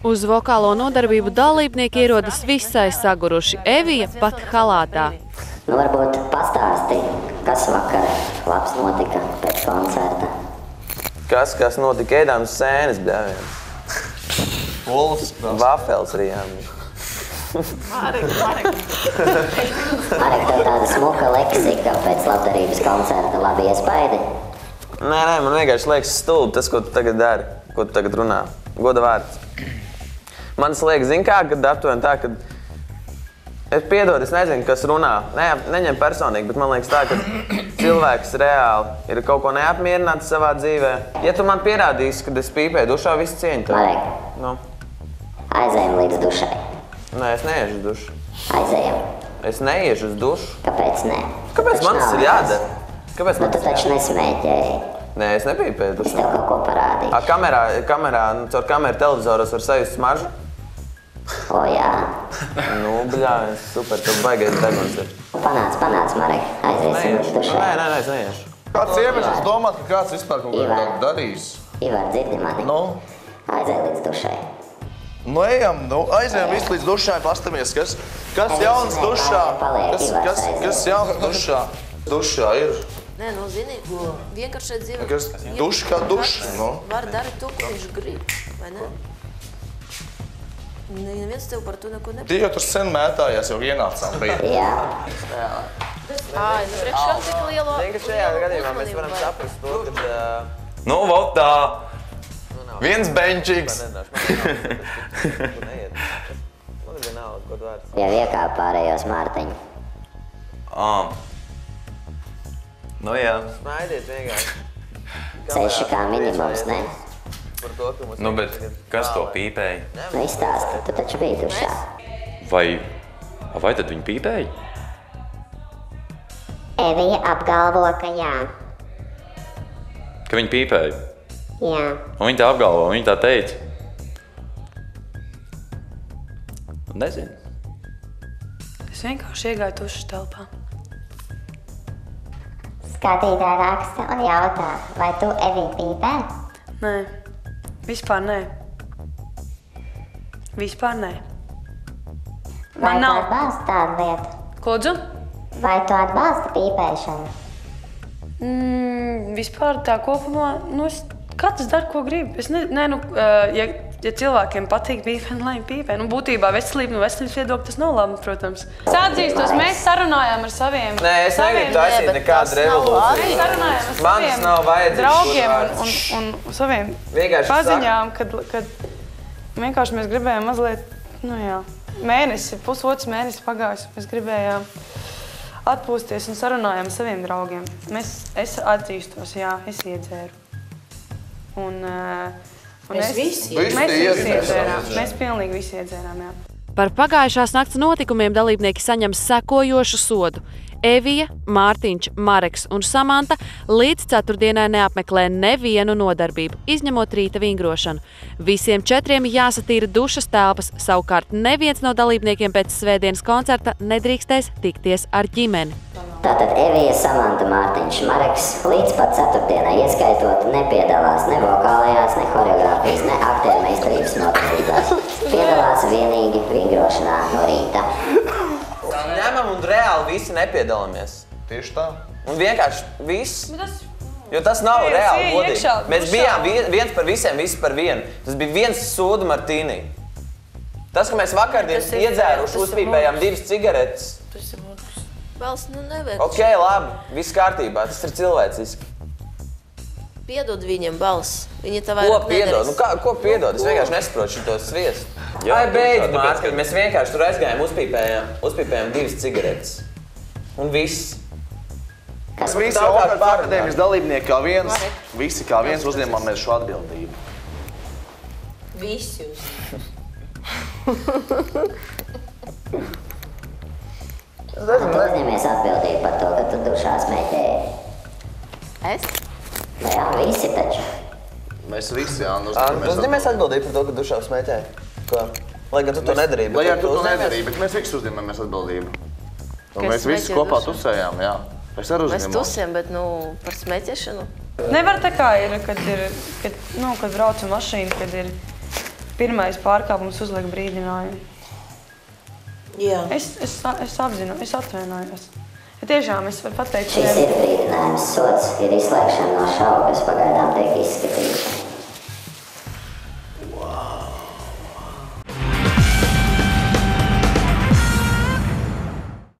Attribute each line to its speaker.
Speaker 1: Uz vokālo nodarbību dalībnieki ierodas visai saguruši. Evija pat halātā.
Speaker 2: Nu, varbūt pastāsti, kas vakar labs notika pēc koncerta.
Speaker 3: Kas notika? Ēdām sēnes bļāviem. Vafels rijām.
Speaker 2: Marek, tev tāda smuka leksika pēc labdarības koncerta, labi iespaidi?
Speaker 3: Nē, man vienkārši liekas stulbi tas, ko tu tagad dari, ko tu tagad runā. Goda vārds. Man liekas, zin kā, kad aptuveni tā, kad es piedod, es nezinu, kas runā. Neņem personīgi, bet man liekas tā, ka cilvēks reāli ir kaut ko neapmierināts savā dzīvē. Ja tu man pierādīsi, kad es pīpēju dušā, visu cieņu tev.
Speaker 2: Marek, aizējam līdz dušai.
Speaker 3: Nē, es neiešu uz dušu.
Speaker 2: Aizējam.
Speaker 3: Es neiešu uz dušu.
Speaker 2: Kāpēc ne?
Speaker 3: Kāpēc man tas ir jādara? Kāpēc man
Speaker 2: tu taču nesmēķēji.
Speaker 3: Nē, es nepīpēju dušu.
Speaker 2: Es tev kaut ko parādīšu.
Speaker 3: Caur kameru televizoros var sajust smaržu?
Speaker 2: O, jā.
Speaker 3: Nu, bļā, super, tu baigais deguns ir.
Speaker 2: Panāc, Marek, aiziesim līdz dušai.
Speaker 3: Nē, es neiešu.
Speaker 4: Kāds iemesls domāt, ka kāds vispār kaut ko darīs?
Speaker 2: Ivar, dzirdi mani? Aizej līdz dušai.
Speaker 4: Nu, ejam, aizējam visu līdz dušai, pastamies, kas jauns dušā? Kas jauns dušā? Dušā ir.
Speaker 5: Nē, nu, zini, vienkārši dzīvo.
Speaker 4: Duša kā duša, nu.
Speaker 5: Var darīt to, ko viņš grib, vai ne? Neviens tev par to neko nepārāk.
Speaker 4: Tie jau tur sen mētājās, jau ienācām bija.
Speaker 2: Jā.
Speaker 5: Nu, priekš kam tik lielo...
Speaker 3: Zini, ka šajā gadījumā mēs varam saprast to, kad...
Speaker 6: Nu, vot tā. Viens benčiks.
Speaker 2: Jau iekāp pārējos Mārtiņu.
Speaker 6: Nu, jā.
Speaker 3: Smaidiet vienkārši.
Speaker 2: 6 kā minimums, ne?
Speaker 6: Nu, bet kas to pīpēja?
Speaker 2: Nu, izstāsti, tu taču biji dušā.
Speaker 6: Vai tad viņi pīpēja?
Speaker 2: Evija apgalvo, ka jā.
Speaker 6: Ka viņi pīpēja?
Speaker 2: Jā.
Speaker 6: Un viņi tā apgalvo, viņi tā teica? Nezinu.
Speaker 7: Es vienkārši iegāju tušas telpā.
Speaker 2: Skatītāji raksta un jautā, vai tu Eviju pīpē?
Speaker 7: Nē, vispār nē. Vispār nē.
Speaker 2: Vai tu atbalsti tādu lietu?
Speaker 7: Lūdzu?
Speaker 2: Vai tu atbalsti pīpēšanu?
Speaker 7: Vispār tā kopumā, katrs dara, ko grib. Ja cilvēkiem patīk pīpēt, lai viņi pīpē. Būtībā veselības viedokļa tas nav labi, protams. Es atzīstos, mēs sarunājām ar saviem...
Speaker 3: Nē, es negribu taisīt nekādu revolūciju.
Speaker 7: Mēs sarunājām ar saviem draugiem un saviem paziņām, kad vienkārši mēs gribējām mazliet, pusotrs mēnesis pagājis, mēs gribējām atpūsties un sarunājām ar saviem draugiem. Es atzīstos, jā, es iedzēru. Mēs visi iedzērām. Mēs pilnīgi visi iedzērām, jā.
Speaker 1: Par pagājušās nakts notikumiem dalībnieki saņem sekojošu sodu. Evija, Mārtiņš, Mareks un Samanta līdz ceturtdienai neapmeklē nevienu nodarbību, izņemot rīta vingrošanu. Visiem 4 jāsatīra dušas telpas, savukārt neviens no dalībniekiem pēc svētdienas koncerta nedrīkstēs tikties ar ģimeni.
Speaker 2: Tātad Evija, Samanta, Mārtiņš, Mareks līdz pat ceturtdienai ieskaitot nepiedalās ne vokālajās, ne horeogrāfijas, ne aktiermeistarības nodarbībās. Piedalās vienīgi vingrošanā no rīta.
Speaker 3: Ņemam un reāli visi nepiedalāmies.
Speaker 4: Tieši tā.
Speaker 3: Un vienkārši viss. Jo tas nav reāli godīgi. Mēs bijām viens par visiem, visi par vienu. Tas bija viens sūdu Martīnī. Tas, ka mēs vakardien iedzēruši, uzpīpējām 2 cigaretes.
Speaker 5: Balss, nevajag.
Speaker 3: Ok, labi, viss kārtībā, tas ir cilvēciski.
Speaker 5: Piedod viņam balss. Viņi tā vairāk nedarīs.
Speaker 3: Ko piedod? Es vienkārši nesaprotu šito sviestu. Ai, beidz, Mārtiņ, mēs vienkārši tur aizgājām, uzpīpējām 2 cigaretes. Un viss.
Speaker 4: Mēs visi akadēmijas dalībnieki kā viens, visi kā viens uzņemamies šo atbildību.
Speaker 5: Visi jūs.
Speaker 2: Tu uzņemies atbildību par to, ka tu dušā smēķēji.
Speaker 5: Es?
Speaker 2: Jā, visi taču.
Speaker 4: Mēs visi, jā.
Speaker 3: Uzņemies atbildību par to, ka dušā smēķēji. Lai gan tu to nedarīji.
Speaker 4: Lai gan tu to nedarīji, bet mēs visi uzņemamies atbildību. Mēs visi kopā tusējām, jā. Es arī uzņemos.
Speaker 5: Mēs tusējam, bet par smēķēšanu.
Speaker 7: Nevar tā kā ir, kad braucu mašīnu, kad ir pirmais pārkāpums uzliek brīdinājumu.
Speaker 5: Jā.
Speaker 7: Es apzinu, es atvainojos. Ja tiešām es varu pateikt,
Speaker 2: Šis ir brīdinājums. Sods ir izslēgšana no šaubu, kas pagaidām tiek izskatīta.